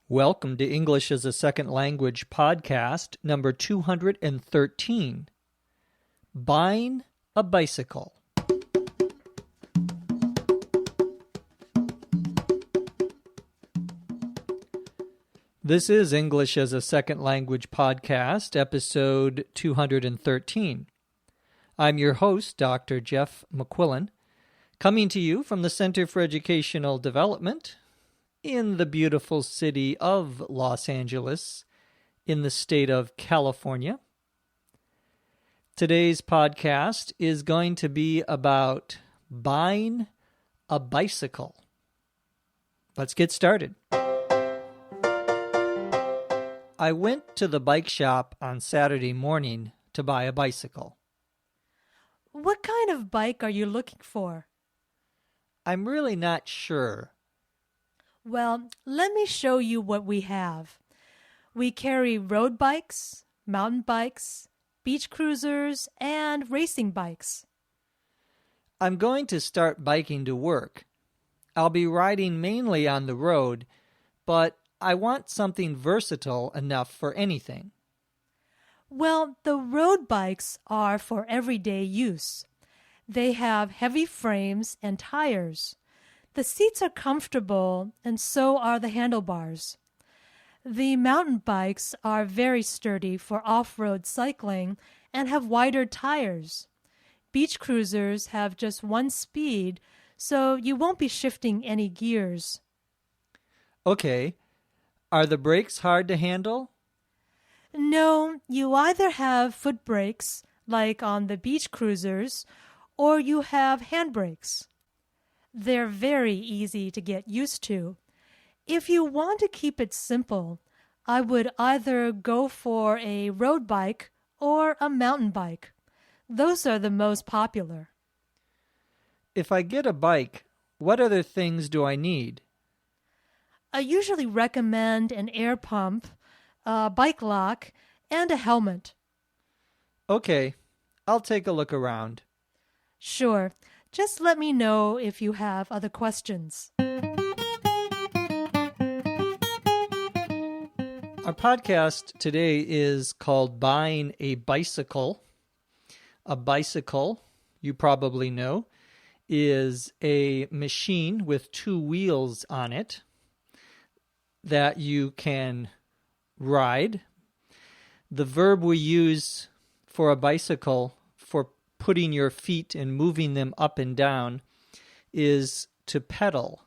Welcome to English as a Second Language podcast number 213, Buying a Bicycle. This is English as a Second Language podcast, episode 213. I'm your host, Dr. Jeff McQuillan, coming to you from the Center for Educational Development in the beautiful city of Los Angeles, in the state of California. Today's podcast is going to be about buying a bicycle. Let's get started. I went to the bike shop on Saturday morning to buy a bicycle. What kind of bike are you looking for? I'm really not sure. Well, let me show you what we have. We carry road bikes, mountain bikes, beach cruisers, and racing bikes. I'm going to start biking to work. I'll be riding mainly on the road, but I want something versatile enough for anything. Well, the road bikes are for everyday use. They have heavy frames and tires. The seats are comfortable, and so are the handlebars. The mountain bikes are very sturdy for off-road cycling and have wider tires. Beach cruisers have just one speed, so you won't be shifting any gears. Okay. Are the brakes hard to handle? No, you either have foot brakes, like on the beach cruisers, or you have handbrakes. They're very easy to get used to. If you want to keep it simple, I would either go for a road bike or a mountain bike. Those are the most popular. If I get a bike, what other things do I need? I usually recommend an air pump, a bike lock, and a helmet. Okay, I'll take a look around. Sure. Just let me know if you have other questions. Our podcast today is called Buying a Bicycle. A bicycle, you probably know, is a machine with two wheels on it that you can ride. The verb we use for a bicycle for putting your feet and moving them up and down is to pedal,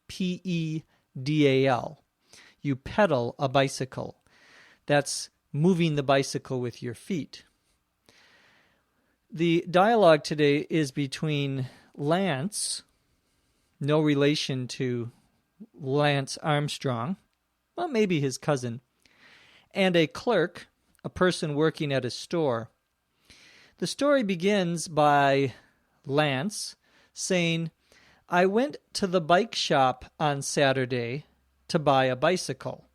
P-E-D-A-L. You pedal a bicycle. That's moving the bicycle with your feet. The dialogue today is between Lance, no relation to Lance Armstrong, well, maybe his cousin, and a clerk, a person working at a store. The story begins by Lance saying, I went to the bike shop on Saturday to buy a bicycle.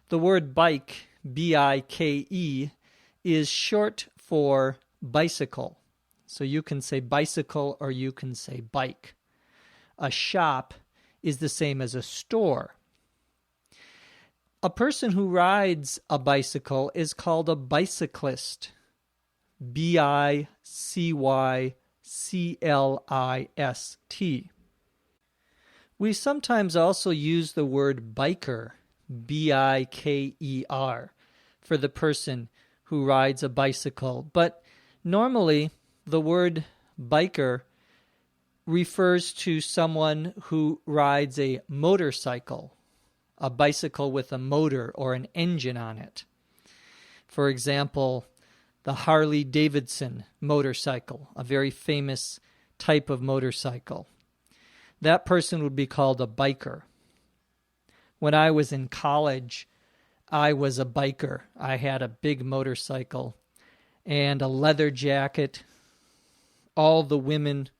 The word bike, B-I-K-E, is short for bicycle. So you can say bicycle or you can say bike. A shop is the same as a store. A person who rides a bicycle is called a bicyclist. B-I-C-Y-C-L-I-S-T. We sometimes also use the word biker, B-I-K-E-R, for the person who rides a bicycle. But normally, the word biker refers to someone who rides a motorcycle, a bicycle with a motor or an engine on it. For example, the Harley Davidson motorcycle, a very famous type of motorcycle. That person would be called a biker. When I was in college, I was a biker. I had a big motorcycle and a leather jacket. All the women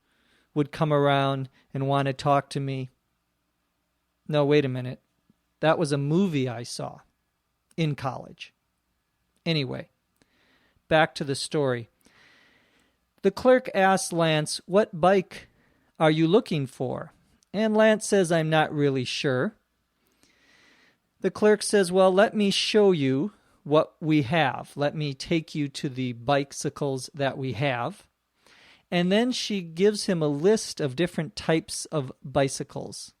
would come around and want to talk to me. No, wait a minute. That was a movie I saw in college. Anyway, back to the story. The clerk asks Lance, what bike are you looking for? And Lance says, I'm not really sure. The clerk says, well, let me show you what we have. Let me take you to the bicycles that we have. And then she gives him a list of different types of bicycles.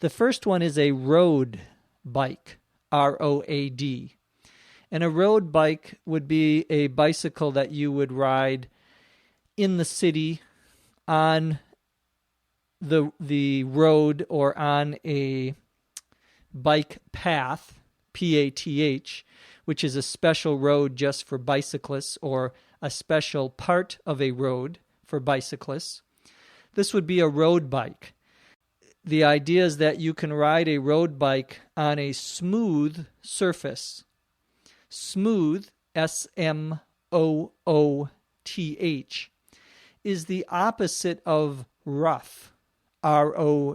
The first one is a road bike, R-O-A-D. And a road bike would be a bicycle that you would ride in the city on the road or on a bike path, P-A-T-H, which is a special road just for bicyclists or a special part of a road for bicyclists. This would be a road bike. The idea is that you can ride a road bike on a smooth surface. Smooth, S-M-O-O-T-H, is the opposite of rough, R-O-U-G-H.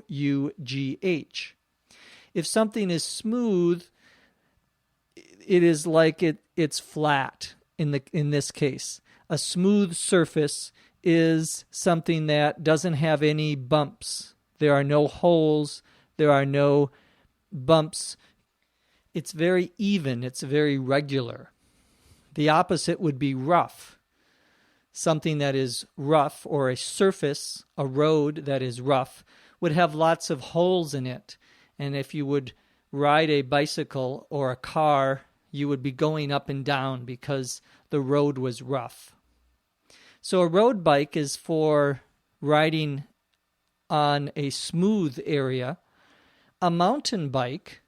If something is smooth, it is like it's flat in this case. A smooth surface is something that doesn't have any bumps. There are no holes. There are no bumps. It's very even. It's very regular. The opposite would be rough. Something that is rough, or a surface, a road that is rough, would have lots of holes in it. And if you would ride a bicycle or a car, you would be going up and down because the road was rough. So a road bike is for riding on a smooth area. A mountain bike,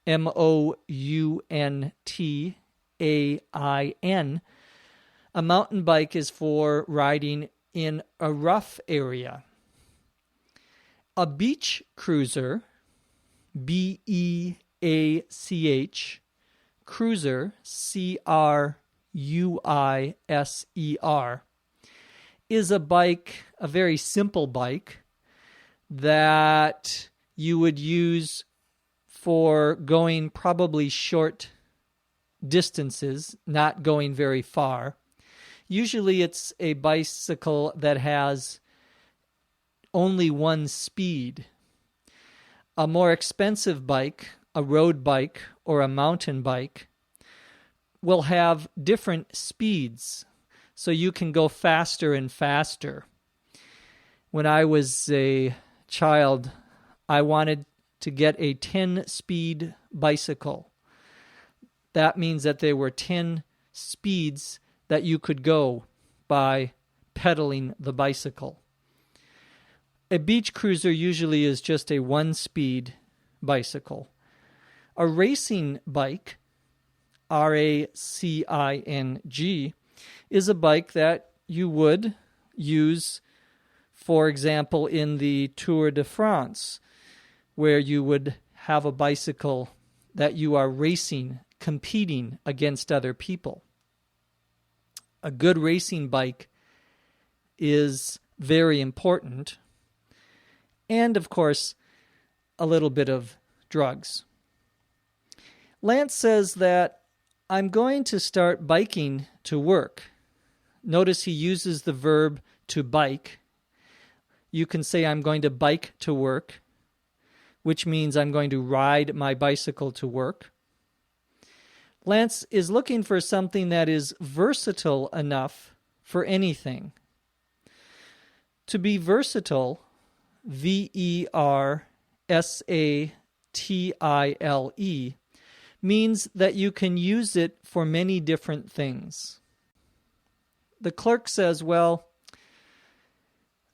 M-O-U-N-T-A-I-N, a mountain bike is for riding in a rough area. A beach cruiser, B-E-A-C-H, cruiser, C-R-U-I-S-E-R, is a bike, a very simple bike that you would use for going probably short distances, not going very far. Usually it's a bicycle that has only one speed. A more expensive bike, a road bike or a mountain bike, will have different speeds, so you can go faster and faster. When I was a child, I wanted to get a 10-speed bicycle. That means that there were 10 speeds that you could go by pedaling the bicycle. A beach cruiser usually is just a one-speed bicycle. A racing bike, R-A-C-I-N-G, is a bike that you would use, for example, in the Tour de France, where you would have a bicycle that you are racing, competing against other people. A good racing bike is very important. And, of course, a little bit of drugs. Lance says that I'm going to start biking to work. Notice he uses the verb to bike. You can say I'm going to bike to work, which means I'm going to ride my bicycle to work. Lance is looking for something that is versatile enough for anything. To be versatile, V-E-R-S-A-T-I-L-E, means that you can use it for many different things. The clerk says, well,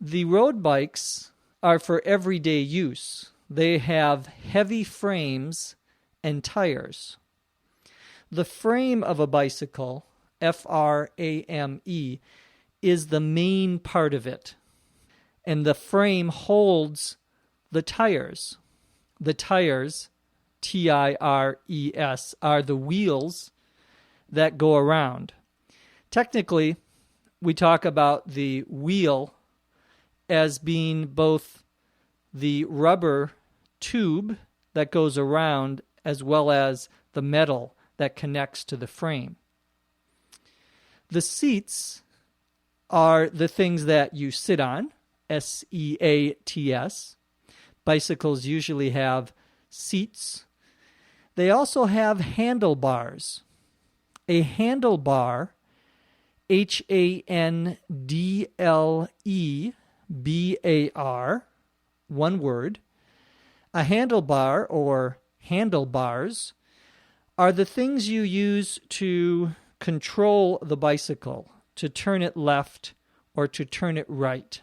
the road bikes are for everyday use. They have heavy frames and tires. The frame of a bicycle, F-R-A-M-E, is the main part of it. And the frame holds the tires. The tires, T-I-R-E-S, are the wheels that go around. Technically, we talk about the wheel as being both the rubber tube that goes around as well as the metal that connects to the frame. The seats are the things that you sit on, S-E-A-T-S. Bicycles usually have seats. They also have handlebars. A handlebar, Handlebar, one word. A handlebar or handlebars are the things you use to control the bicycle, to turn it left or to turn it right,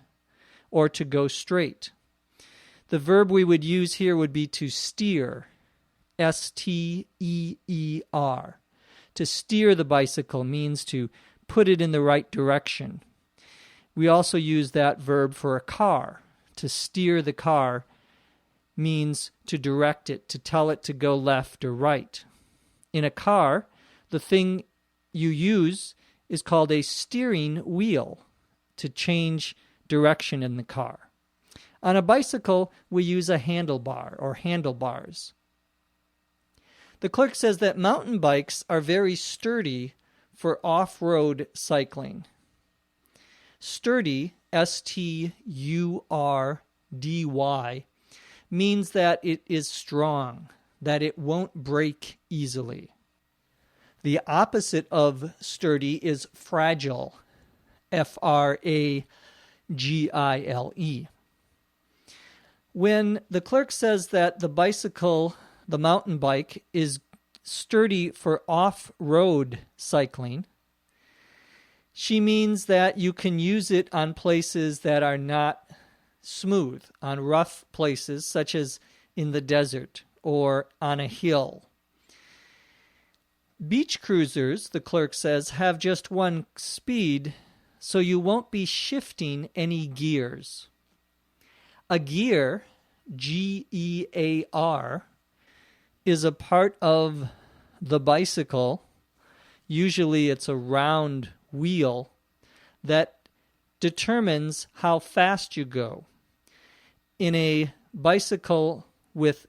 or to go straight. The verb we would use here would be to steer, S-T-E-E-R. To steer the bicycle means to put it in the right direction. We also use that verb for a car. To steer the car means to direct it, to tell it to go left or right. In a car, the thing you use is called a steering wheel to change direction in the car. On a bicycle, we use a handlebar or handlebars. The clerk says that mountain bikes are very sturdy for off-road cycling. Sturdy, S-T-U-R-D-Y, means that it is strong, that it won't break easily. The opposite of sturdy is fragile, F-R-A-G-I-L-E. When the clerk says that the bicycle, the mountain bike, is sturdy for off-road cycling, she means that you can use it on places that are not smooth, on rough places such as in the desert or on a hill. Beach cruisers, the clerk says, have just one speed, so you won't be shifting any gears. A gear, G-E-A-R, is a part of the bicycle. Usually it's a round wheel that determines how fast you go. In a bicycle with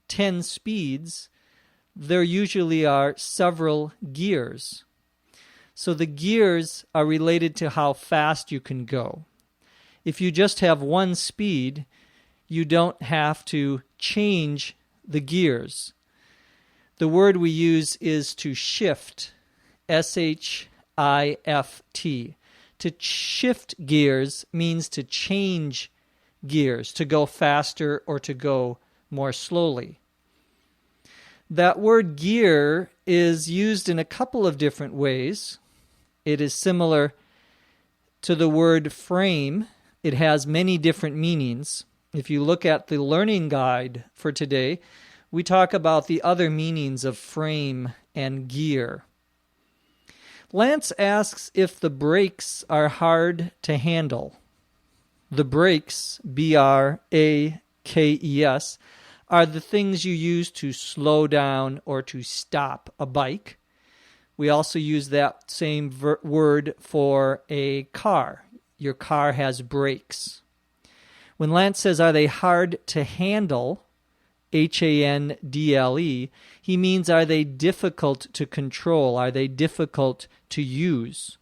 10 speeds, there usually are several gears. So the gears are related to how fast you can go. If you just have one speed, you don't have to change the gears. The word we use is to shift, S-H-I-F-T. To shift gears means to change gears, to go faster or to go more slowly. That word gear is used in a couple of different ways. It is similar to the word frame. It has many different meanings. If you look at the learning guide for today, we talk about the other meanings of frame and gear. Lance asks if the brakes are hard to handle. The brakes, B-R-A-K-E-S, are the things you use to slow down or to stop a bike. We also use that same word for a car. Your car has brakes. When Lance says, are they hard to handle, H-A-N-D-L-E, he means, are they difficult to control? Are they difficult to use?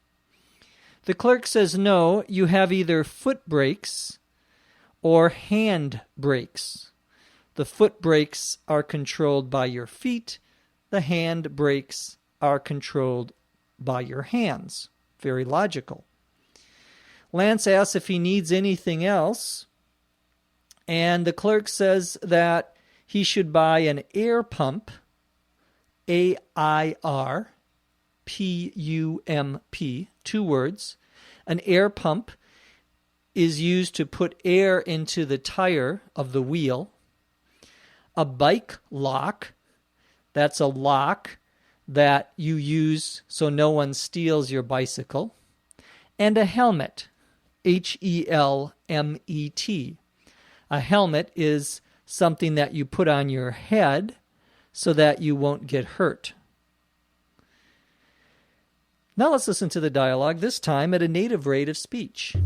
The clerk says, no, you have either foot brakes or hand brakes. The foot brakes are controlled by your feet. The hand brakes are controlled by your hands. Very logical. Lance asks if he needs anything else, and the clerk says that he should buy an air pump, A-I-R-P-U-M-P, 2 words. An air pump is used to put air into the tire of the wheel. A bike lock, that's a lock that you use so no one steals your bicycle. And a helmet, H-E-L-M-E-T. A helmet is something that you put on your head so that you won't get hurt. Now let's listen to the dialogue, this time at a native rate of speech.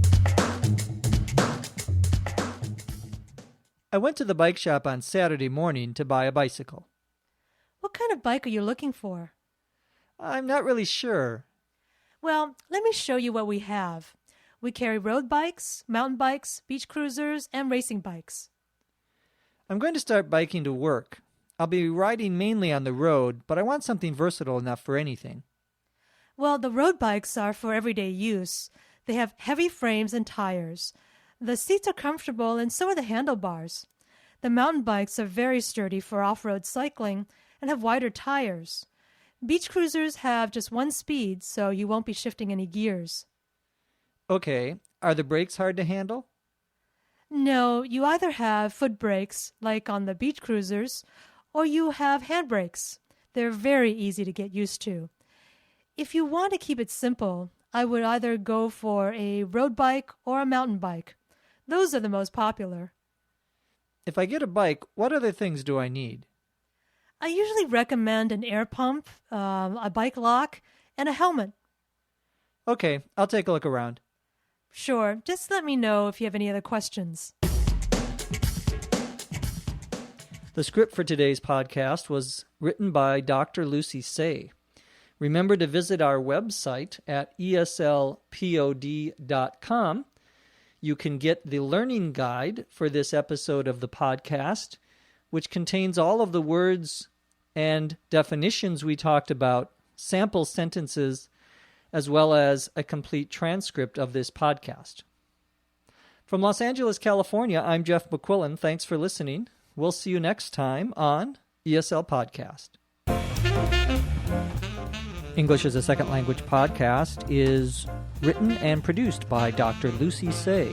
I went to the bike shop on Saturday morning to buy a bicycle. What kind of bike are you looking for? I'm not really sure. Well, let me show you what we have. We carry road bikes, mountain bikes, beach cruisers, and racing bikes. I'm going to start biking to work. I'll be riding mainly on the road, but I want something versatile enough for anything. Well, the road bikes are for everyday use. They have heavy frames and tires. The seats are comfortable, and so are the handlebars. The mountain bikes are very sturdy for off-road cycling and have wider tires. Beach cruisers have just one speed, so you won't be shifting any gears. Okay, are the brakes hard to handle? No, you either have foot brakes, like on the beach cruisers, or you have hand brakes. They're very easy to get used to. If you want to keep it simple, I would either go for a road bike or a mountain bike. Those are the most popular. If I get a bike, what other things do I need? I usually recommend an air pump, a bike lock, and a helmet. Okay, I'll take a look around. Sure, just let me know if you have any other questions. The script for today's podcast was written by Dr. Lucy Say. Remember to visit our website at eslpod.com. You can get the learning guide for this episode of the podcast, which contains all of the words and definitions we talked about, sample sentences, as well as a complete transcript of this podcast. From Los Angeles, California, I'm Jeff McQuillan. Thanks for listening. We'll see you next time on ESL Podcast. English as a Second Language podcast is written and produced by Dr. Lucy Say,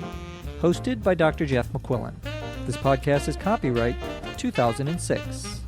hosted by Dr. Jeff McQuillan. This podcast is copyright 2006.